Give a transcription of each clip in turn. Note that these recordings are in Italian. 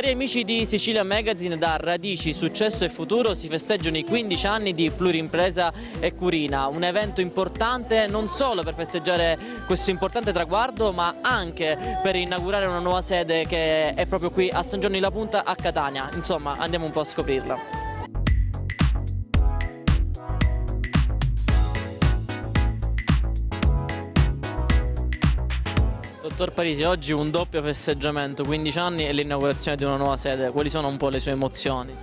Cari amici di Sicilia Magazine, da Radici, Successo e Futuro si festeggiano i 15 anni di Plurimpresa e Curina, un evento importante non solo per festeggiare questo importante traguardo, ma anche per inaugurare una nuova sede che è proprio qui a San Giovanni la Punta a Catania. Insomma, andiamo un po' a scoprirla. Dottor Parisi, oggi un doppio festeggiamento, 15 anni e l'inaugurazione di una nuova sede. Quali sono un po' le sue emozioni?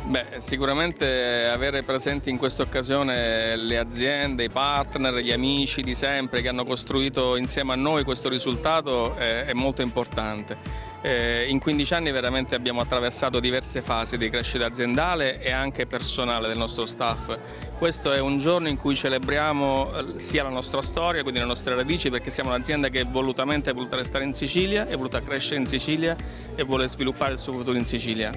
Beh, sicuramente avere presenti in questa occasione le aziende, i partner, gli amici di sempre che hanno costruito insieme a noi questo risultato è molto importante. In 15 anni veramente abbiamo attraversato diverse fasi di crescita aziendale e anche personale del nostro staff. Questo è un giorno in cui celebriamo sia la nostra storia, quindi le nostre radici, perché siamo un'azienda che volutamente è voluta restare in Sicilia, è voluta crescere in Sicilia e vuole sviluppare il suo futuro in Sicilia.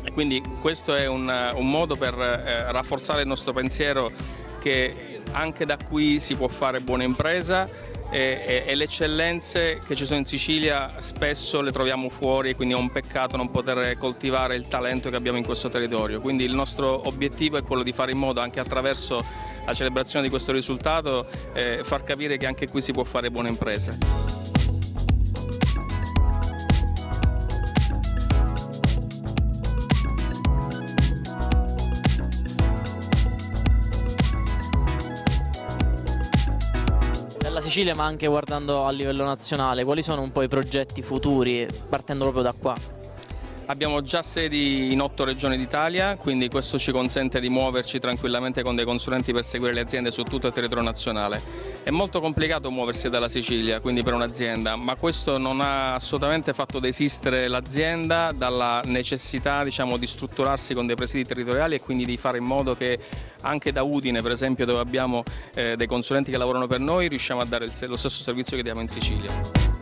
E quindi questo è un modo per rafforzare il nostro pensiero che anche da qui si può fare buona impresa e le eccellenze che ci sono in Sicilia spesso le troviamo fuori, quindi è un peccato non poter coltivare il talento che abbiamo in questo territorio. Quindi il nostro obiettivo è quello di fare in modo, anche attraverso la celebrazione di questo risultato, far capire che anche qui si può fare buona impresa. La Sicilia, ma anche guardando a livello nazionale, quali sono un po' i progetti futuri partendo proprio da qua? Abbiamo già sedi in 8 regioni d'Italia, quindi questo ci consente di muoverci tranquillamente con dei consulenti per seguire le aziende su tutto il territorio nazionale. È molto complicato muoversi dalla Sicilia, quindi per un'azienda, ma questo non ha assolutamente fatto desistere l'azienda dalla necessità, diciamo, di strutturarsi con dei presidi territoriali e quindi di fare in modo che anche da Udine, per esempio, dove abbiamo dei consulenti che lavorano per noi, riusciamo a dare lo stesso servizio che diamo in Sicilia.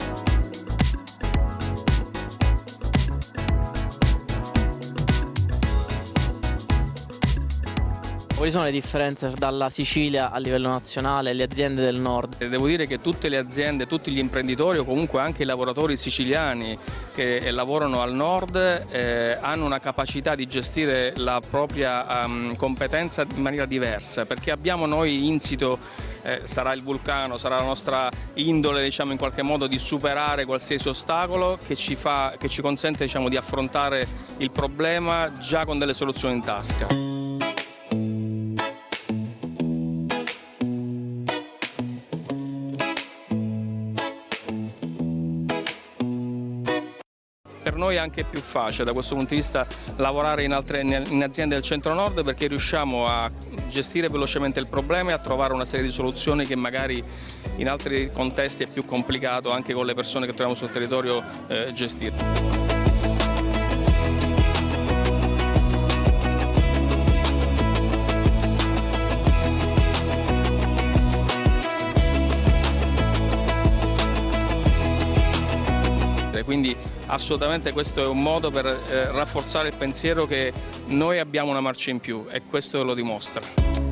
Quali sono le differenze dalla Sicilia a livello nazionale e le aziende del nord? Devo dire che tutte le aziende, tutti gli imprenditori o comunque anche i lavoratori siciliani che lavorano al nord hanno una capacità di gestire la propria competenza in maniera diversa, perché abbiamo noi insito, sarà il vulcano, sarà la nostra indole, diciamo, in qualche modo di superare qualsiasi ostacolo che ci consente, diciamo, di affrontare il problema già con delle soluzioni in tasca. Per noi è anche più facile da questo punto di vista lavorare in aziende del centro-nord, perché riusciamo a gestire velocemente il problema e a trovare una serie di soluzioni che magari in altri contesti è più complicato anche con le persone che troviamo sul territorio gestire. Quindi assolutamente questo è un modo per rafforzare il pensiero che noi abbiamo una marcia in più e questo lo dimostra.